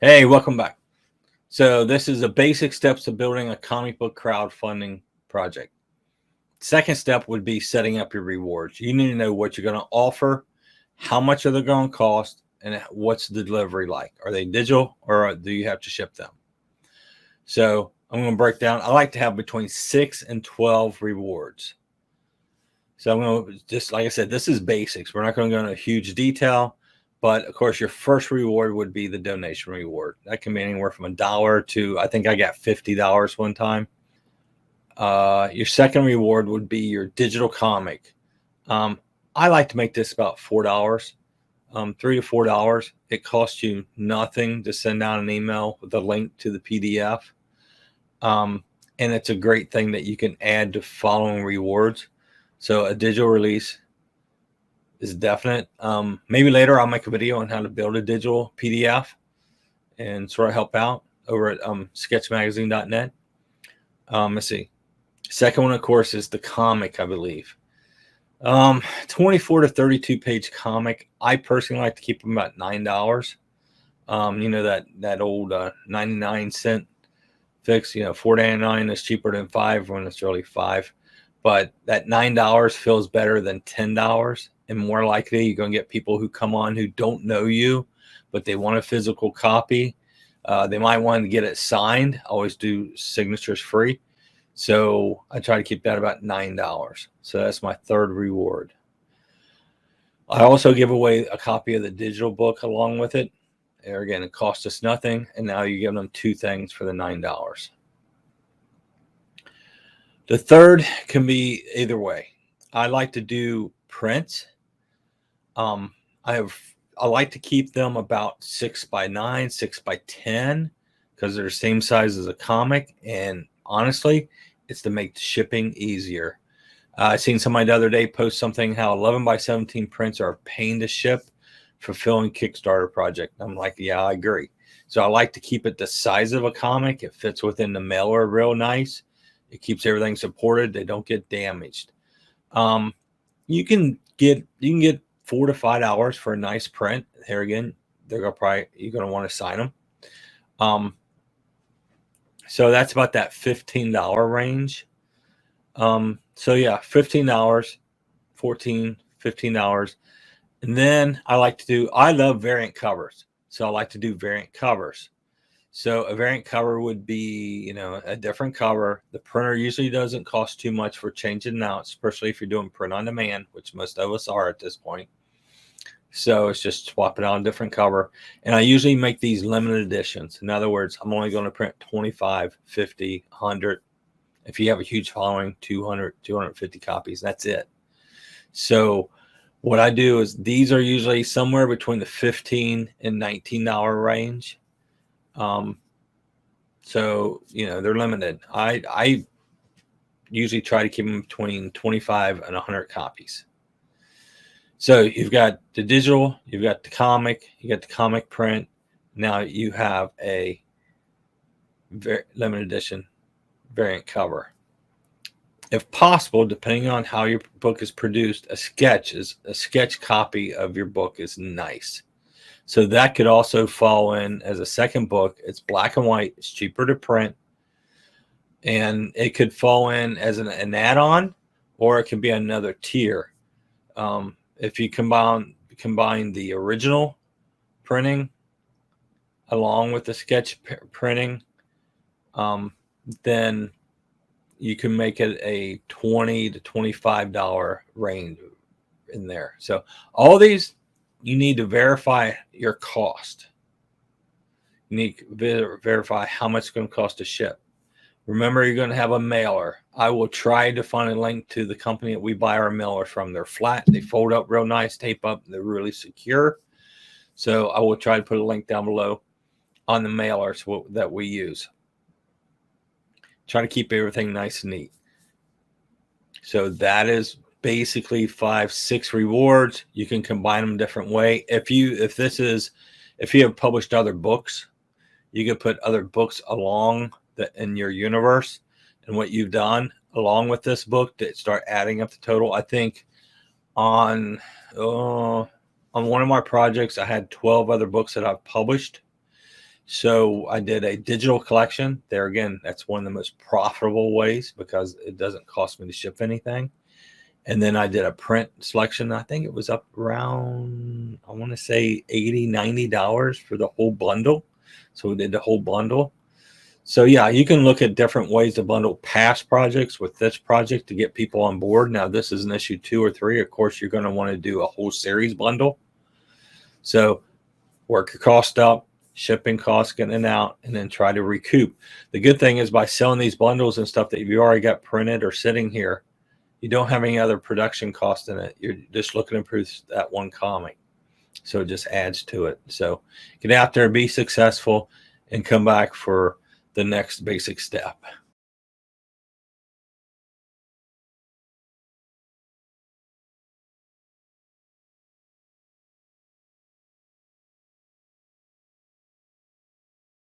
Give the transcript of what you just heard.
Hey, welcome back. So this is the basic steps to building a comic book crowdfunding project. Second step would be setting up your rewards. You need to know what you're going to offer, how much are they going to cost, and what's the delivery like. Are they digital or do you have to ship them? So I'm going to break down. I like to have between 6 and 12 rewards. So I'm going to just, like I said, this is basics. We're not going to go into huge detail. But of course, your first reward would be the donation reward. That can be anywhere from $1 to, I think I got $50 one time. Your second reward would be your digital comic. I like to make this about $4, $3 to $4. It costs you nothing to send out an email with a link to the PDF. And it's a great thing that you can add to following rewards. So a digital release is definite. Maybe later I'll make a video on how to build a digital PDF and sort of help out over at sketchmagazine.net. Let's see. Second one, of course, is the comic, I believe. 24 to 32 page comic. I personally like to keep them about $9. That old 99-cent fix, $4.99 is cheaper than $5 when it's really $5. But that $9 feels better than $10. And more likely, you're going to get people who come on who don't know you, but they want a physical copy. They might want to get it signed. I always do signatures free. So I try to keep that about $9. So that's my third reward. I also give away a copy of the digital book along with it. There again, it costs us nothing. And now you give them two things for the $9. The third can be either way. I like to do prints. I like to keep them about 6x9, 6x10, because they're the same size as a comic. And honestly, it's to make the shipping easier. I seen somebody the other day post something how 11x17 prints are a pain to ship, fulfilling Kickstarter project. I'm like, yeah, I agree. So I like to keep it the size of a comic. It fits within the mailer real nice. It keeps everything supported. They don't get damaged. You can get $4 to $5 for a nice print. Here again, you're gonna want to sign them. So that's about that $15 range. So yeah, $15, $15. And then I love variant covers. So I like to do variant covers. So a variant cover would be, a different cover. The printer usually doesn't cost too much for changing out, especially if you're doing print on demand, which most of us are at this point. So it's just swapping out a different cover. And I usually make these limited editions. In other words, I'm only going to print 25, 50, 100. If you have a huge following, 200, 250 copies. That's it. So what I do is these are usually somewhere between the $15 and $19 range. So, they're limited. I usually try to keep them between 25 and 100 copies. So you've got the digital, you've got the comic, you got the comic print. Now you have a limited edition variant cover. If possible, depending on how your book is produced, a sketch copy of your book is nice. So that could also fall in as a second book. It's black and white. It's cheaper to print. And it could fall in as an add-on, or it can be another tier. If you combine the original printing along with the sketch printing, then you can make it a $20 to $25 range in there. So all these, you need to verify your cost. You need to verify how much it's going to cost to ship. Remember, you're going to have a mailer. I will try to find a link to the company that we buy our mailers from. They're flat. They fold up real nice, tape up. They're really secure. So I will try to put a link down below on the mailers that we use. Try to keep everything nice and neat. So that is basically 5, 6 rewards. You can combine them a different way. If you have published other books, you can put other books along in your universe and what you've done along with this book to start adding up the total. I think on one of my projects, I had 12 other books that I've published. So I did a digital collection. There again, that's one of the most profitable ways because it doesn't cost me to ship anything. And then I did a print selection. I think it was up around, I want to say $80, $90 for the whole bundle. So we did the whole bundle. So yeah, you can look at different ways to bundle past projects with this project to get people on board. Now, this is an issue 2 or 3. Of course, you're going to want to do a whole series bundle. So work your cost up, shipping costs, getting it out, and then try to recoup. The good thing is by selling these bundles and stuff that you already got printed or sitting here, you don't have any other production cost in it. You're just looking to improve that one comic. So it just adds to it. So get out there, be successful, and come back for the next basic step.